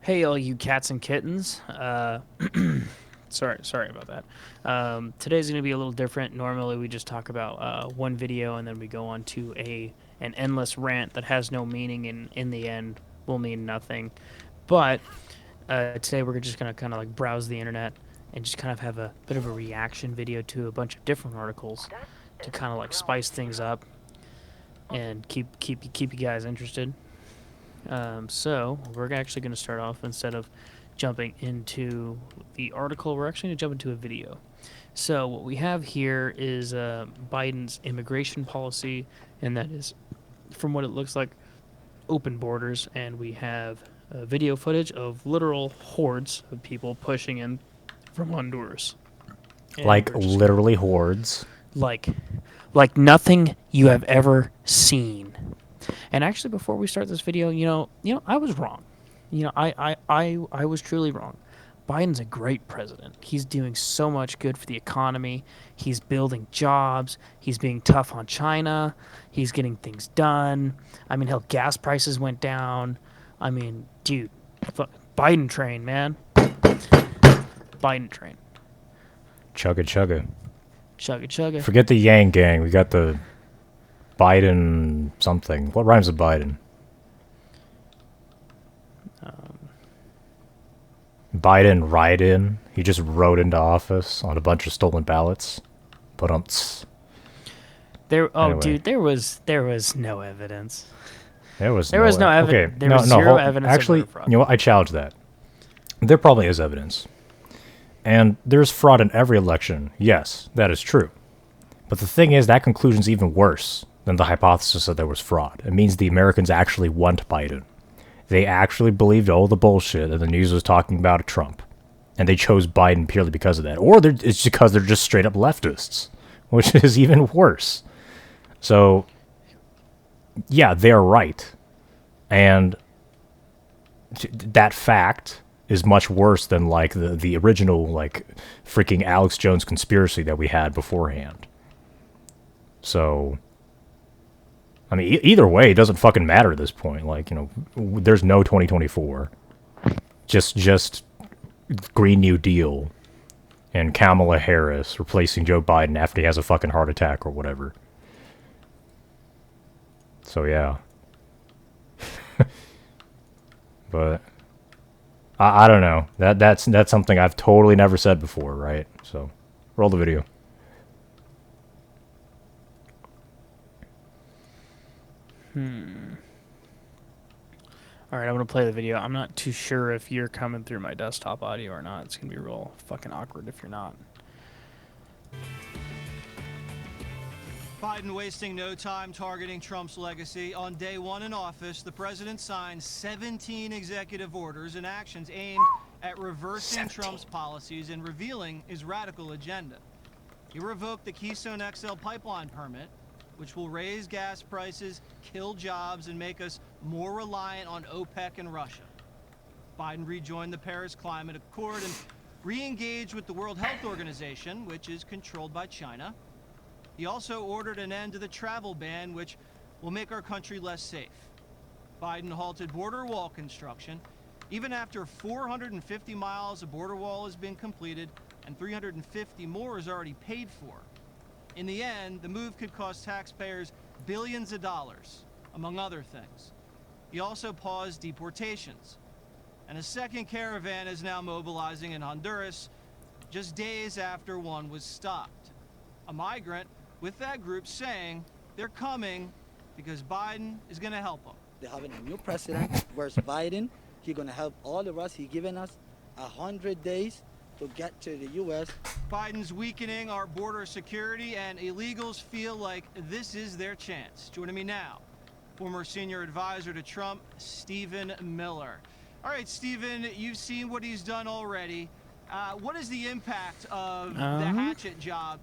Hey, all you cats and kittens. Sorry about that. Today's going to be a little different. Normally, we just talk about one video and then we go on to an endless rant that has no meaning and in the end will mean nothing. But today, we're just going to kind of like browse the internet and just kind of have a bit of a reaction video to a bunch of different articles to kind of like spice things up and keep you guys interested. So we're actually going to start off, instead of jumping into the article, we're actually going to jump into a video. So what we have here is Biden's immigration policy, and that is, from what it looks like, open borders, and we have video footage of literal hordes of people pushing in from Honduras. And Like literally hordes. like like nothing you have ever seen. And actually, before we start this video, I was wrong. I was truly wrong. Biden's a great president. He's doing so much good for the economy. He's building jobs. He's being tough on China. He's getting things done. I mean, hell, gas prices went down. I mean, dude, Biden train, man. Biden train. Chugga chugga. Chugga chugga. Forget the Yang Gang. We got the Biden something. What rhymes with Biden? Biden ride in. He just rode into office on a bunch of stolen ballots. But Anyway. Dude, there was no evidence. There was no evidence. Okay, there was zero evidence. Actually, of voter fraud. you know what? I challenge that. There probably is evidence. And there's fraud in every election. Yes, that is true. But the thing is, that conclusion's even worse than the hypothesis that there was fraud. It means the Americans actually want Biden. They actually believed all the bullshit that the news was talking about Trump. And they chose Biden purely because of that. Or it's because they're just straight up leftists, which is even worse. So, yeah, they're right. And that fact is much worse than like the original like freaking Alex Jones conspiracy that we had beforehand. So, I mean, either way, it doesn't fucking matter at this point. Like, there's no 2024. Just Green New Deal and Kamala Harris replacing Joe Biden after he has a fucking heart attack or whatever. So, yeah. But I don't know. That's something I've totally never said before, right? So, roll the video. All right, I'm going to play the video. I'm not too sure if you're coming through my desktop audio or not. It's going to be real fucking awkward if you're not. Biden wasting no time targeting Trump's legacy. On day one in office, the president signed 17 executive orders and actions aimed at reversing Trump's policies and revealing his radical agenda. He revoked the Keystone XL pipeline permit, which will raise gas prices, kill jobs, and make us more reliant on OPEC and Russia. Biden rejoined the Paris Climate Accord and re-engaged with the World Health Organization, which is controlled by China. He also ordered an end to the travel ban, which will make our country less safe. Biden halted border wall construction. Even after 450 miles of border wall has been completed and 350 more is already paid for. In the end, the move could cost taxpayers billions of dollars, among other things. He also paused deportations. And a second caravan is now mobilizing in Honduras, just days after one was stopped. A migrant with that group saying they're coming because Biden is going to help them. They're having a new president. Where's Biden? He's going to help all of us. He's given us 100 days to get to the U.S. Biden's weakening our border security, and illegals feel like this is their chance. Joining me now, former senior advisor to Trump, Stephen Miller. All right, Stephen, you've seen what he's done already. What is the impact of the hatchet job?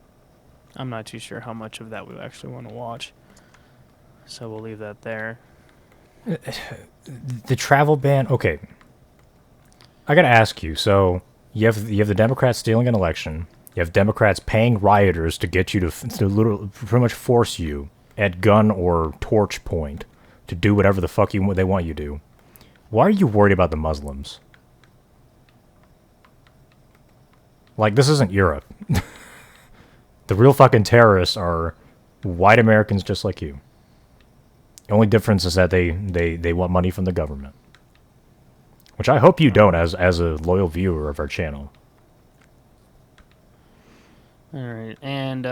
I'm not too sure how much of that we actually want to watch, so we'll leave that there. The travel ban. Okay, I gotta ask you. So you have the Democrats stealing an election. You have Democrats paying rioters to get you to literally pretty much force you at gun or torch point to do whatever the fuck they want you to do. Why are you worried about the Muslims? Like, this isn't Europe. The real fucking terrorists are white Americans just like you. The only difference is that they want money from the government. Which I hope you don't as a loyal viewer of our channel. All right, and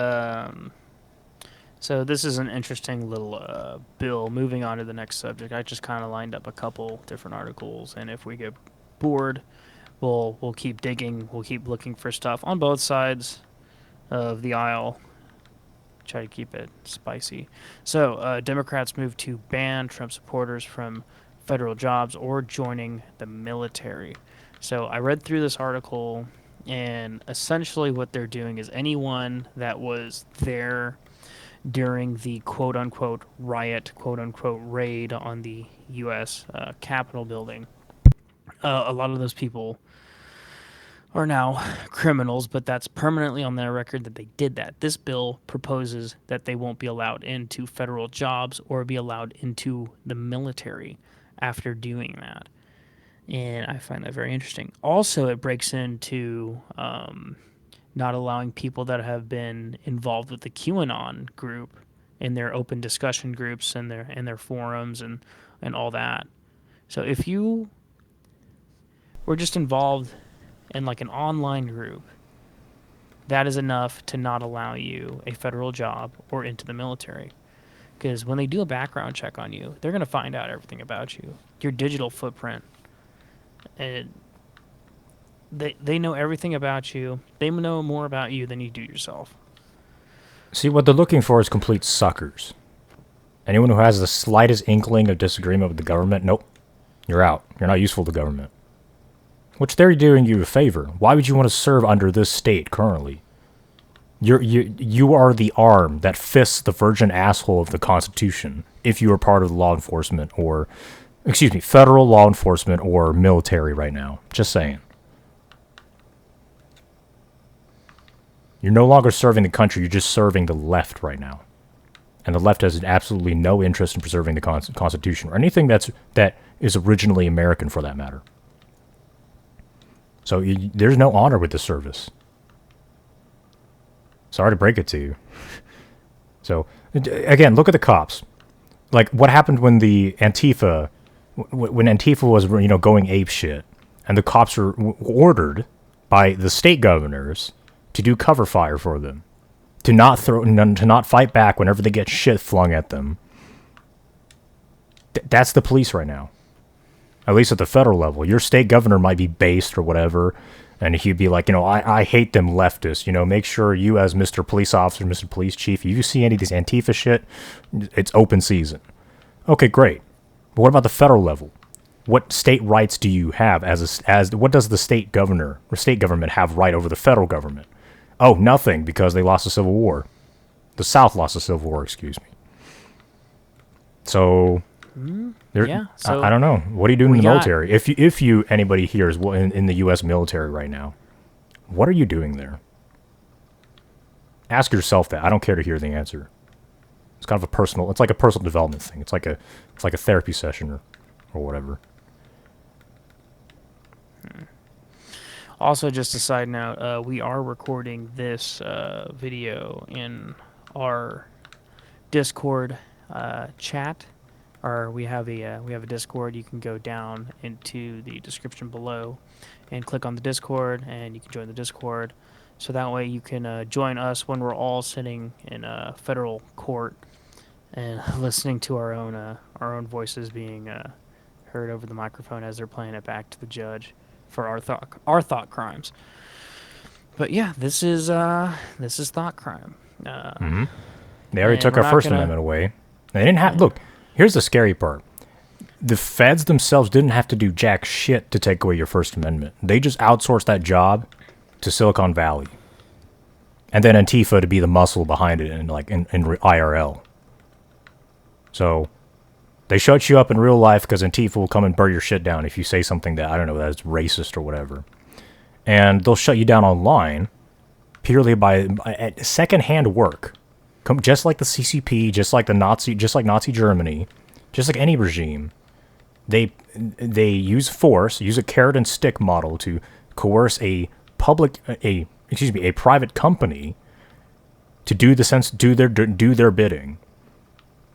so this is an interesting little bill. Moving on to the next subject, I just kind of lined up a couple different articles, and if we get bored, we'll keep digging. We'll keep looking for stuff on both sides of the aisle. Try to keep it spicy. So, Democrats move to ban Trump supporters from federal jobs or joining the military. So, I read through this article, and essentially what they're doing is anyone that was there during the quote unquote riot, quote unquote raid on the U.S. Capitol building, a lot of those people are now criminals, but that's permanently on their record that they did that. This bill proposes that they won't be allowed into federal jobs or be allowed into the military after doing that. And I find that very interesting. Also, it breaks into not allowing people that have been involved with the QAnon group in their open discussion groups and their forums and all that. So if you were just involved in like an online group, that is enough to not allow you a federal job or into the military. Because when they do a background check on you, they're going to find out everything about you, your digital footprint. And they know everything about you. They know more about you than you do yourself. See, what they're looking for is complete suckers. Anyone who has the slightest inkling of disagreement with the government, nope, you're out. You're not useful to the government. Which they're doing you a favor. Why would you want to serve under this state currently? You are the arm that fists the virgin asshole of the Constitution if you are part of the law enforcement or, federal law enforcement or military right now. Just saying. You're no longer serving the country, you're just serving the left right now. And the left has absolutely no interest in preserving the Constitution or anything that is originally American for that matter. So there's no honor with the service. Sorry to break it to you. So, again, look at the cops. Like, what happened when the Antifa, when Antifa was, going ape shit, and the cops were ordered by the state governors to do cover fire for them, to not fight back whenever they get shit flung at them. That's the police right now. At least at the federal level. Your state governor might be based or whatever, and he'd be like, I hate them leftists. Make sure you as Mr. Police Officer, Mr. Police Chief, if you see any of this Antifa shit, it's open season. Okay, great. But what about the federal level? What state rights do you have what does the state governor or state government have right over the federal government? Oh, nothing, because they lost the Civil War. The South lost the Civil War, excuse me. So... Yeah, so I don't know. What are you doing in the military? If anybody here is in the U.S. military right now, what are you doing there? Ask yourself that. I don't care to hear the answer. It's kind of it's like a personal development thing. It's like a therapy session or whatever. Also, just a side note, we are recording this video in our Discord chat. Or we have a Discord. You can go down into the description below and click on the Discord, and you can join the Discord. So that way you can join us when we're all sitting in a federal court and listening to our own voices being heard over the microphone as they're playing it back to the judge for our thought crimes. But yeah, this is thought crime. They already took our First Amendment away. They didn't have look. Here's the scary part. The feds themselves didn't have to do jack shit to take away your First Amendment. They just outsourced that job to Silicon Valley. And then Antifa to be the muscle behind it in IRL. So, they shut you up in real life because Antifa will come and burn your shit down if you say something that, I don't know, that's racist or whatever. And they'll shut you down online purely by secondhand work. Just like the CCP, just like Nazi Germany, just like any regime, they use force, use a carrot and stick model to coerce a excuse me, a private company to do their bidding,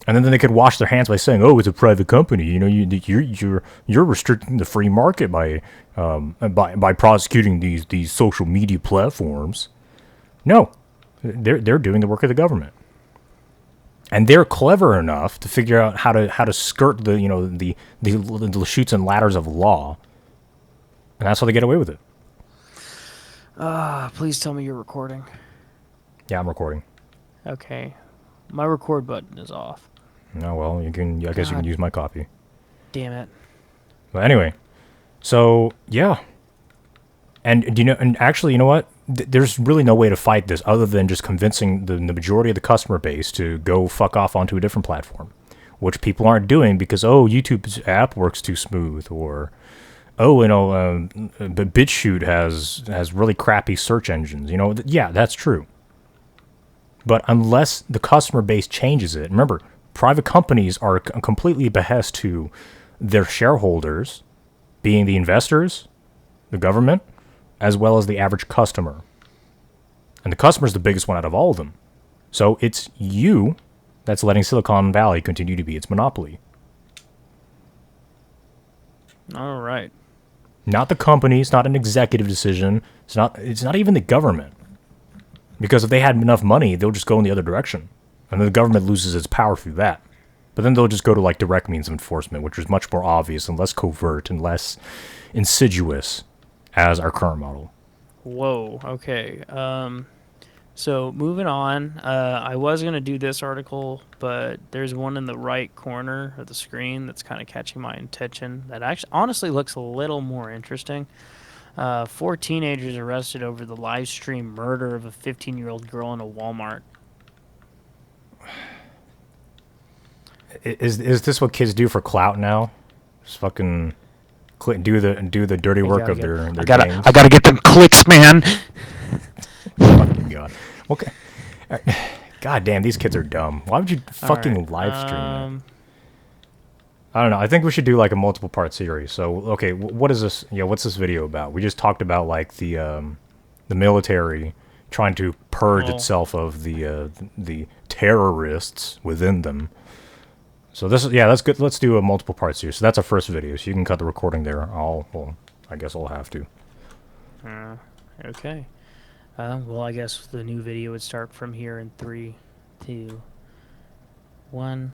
and then they could wash their hands by saying, "Oh, it's a private company. You know, you're restricting the free market by prosecuting these social media platforms." No, they're doing the work of the government, and they're clever enough to figure out how to skirt the chutes and ladders of law, and that's how they get away with it. Please tell me you're recording. Yeah, I'm recording. Okay. My record button is off. Oh well, you can. I guess you can God. use my copy. Damn it. But anyway, so yeah, and do you know? And actually, you know what? There's really no way to fight this other than just convincing the majority of the customer base to go fuck off onto a different platform, which people aren't doing because YouTube's app works too smooth, or but BitChute has really crappy search engines. Yeah, that's true. But unless the customer base changes it, remember, private companies are completely behest to their shareholders, being the investors, the government, as well as the average customer. And the customer is the biggest one out of all of them. So it's you that's letting Silicon Valley continue to be its monopoly. All right. Not the company. It's not an executive decision. It's not even the government. Because if they had enough money, they'll just go in the other direction. And then the government loses its power through that. But then they'll just go to like direct means of enforcement, which is much more obvious and less covert and less insidious as our current model. Whoa. Okay. So moving on, I was gonna do this article, but there's one in the right corner of the screen that's kind of catching my attention. That actually, honestly, looks a little more interesting. 4 teenagers arrested over the live stream murder of a 15-year-old girl in a Walmart. Is this what kids do for clout now? Just fucking do the dirty work of their games? I gotta get them clicks, man. Fucking god. Okay. God damn, these kids are dumb. Why would you fucking live stream it? I don't know. I think we should do like a multiple part series. So, okay, what is this? Yeah, what's this video about? We just talked about like the military trying to purge itself of the terrorists within them. So that's good. Let's do a multiple part series. So that's our first video. So you can cut the recording there. I guess I'll have to. Okay. Well, I guess the new video would start from here in 3, 2, 1.